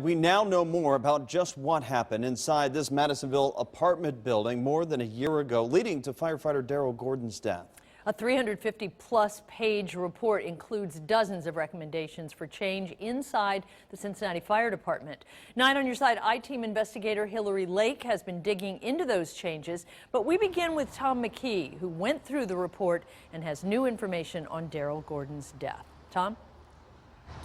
We now know more about just what happened inside this Madisonville apartment building more than a year ago, leading to firefighter Daryl Gordon's death. A 350-plus page report includes dozens of recommendations for change inside the Cincinnati Fire Department. 9 on your side I-Team investigator Hillary Lake has been digging into those changes, but we begin with Tom McKee, who went through the report and has new information on Daryl Gordon's death. Tom?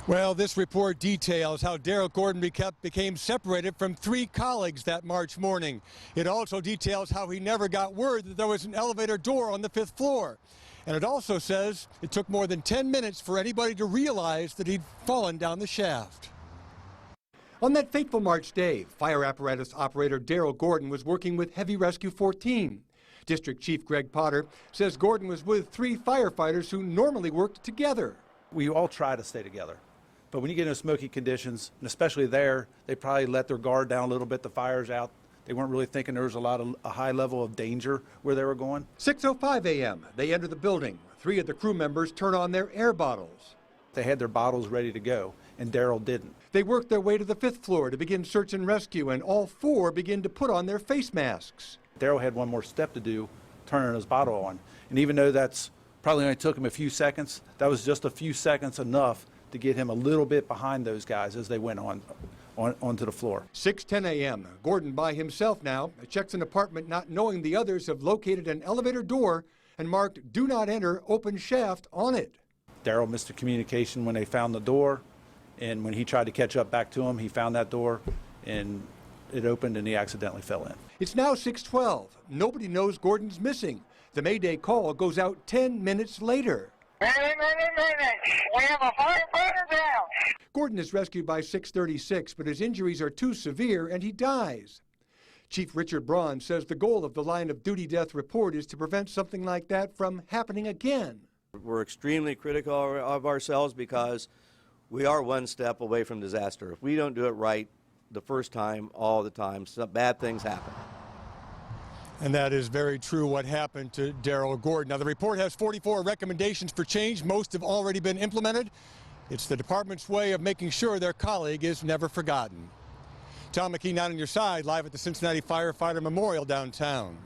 Well, this report details how Daryl Gordon became separated from 3 colleagues that March morning. It also details how he never got word that there was an elevator door on the 5th floor. And it also says it took more than 10 minutes for anybody to realize that he'd fallen down the shaft. On that fateful March day, fire apparatus operator Daryl Gordon was working with Heavy Rescue 14. District Chief Greg Potter says Gordon was with 3 firefighters who normally worked together. We all try to stay together, but when you get into smoky conditions, and especially there, they probably let their guard down a little bit. The fire's out. They weren't really thinking there was a high level of danger where they were going. 6:05 a.m. They enter the building. 3 of the crew members turn on their air bottles. They had their bottles ready to go, and Daryl didn't. They work their way to the 5th floor to begin search and rescue, and all 4 begin to put on their face masks. Daryl had one more step to do, turning his bottle on, and even though that's probably only took him a few seconds, that was just a few seconds enough to get him a little bit behind those guys as they went onto the floor. 6:10 a.m. Gordon by himself now checks an apartment, not knowing the others have located an elevator door and marked "Do not enter, open shaft" on it. Daryl missed the communication when they found the door, and when he tried to catch up back to him, he found that door and it opened and he accidentally fell in. It's now 6:12. Nobody knows Gordon's missing. The Mayday call goes out 10 minutes later. Minute. We have a firefighter down. Gordon is rescued by 6:36, but his injuries are too severe and he dies. Chief Richard Braun says the goal of the line of duty death report is to prevent something like that from happening again. We're extremely critical of ourselves because we are one step away from disaster. If we don't do it right the first time, all the time, some bad things happen. And that is very true what happened to Daryl Gordon. Now, the report has 44 recommendations for change. Most have already been implemented. It's the department's way of making sure their colleague is never forgotten. Tom McKee, 9 on your side, live at the Cincinnati Firefighter Memorial downtown.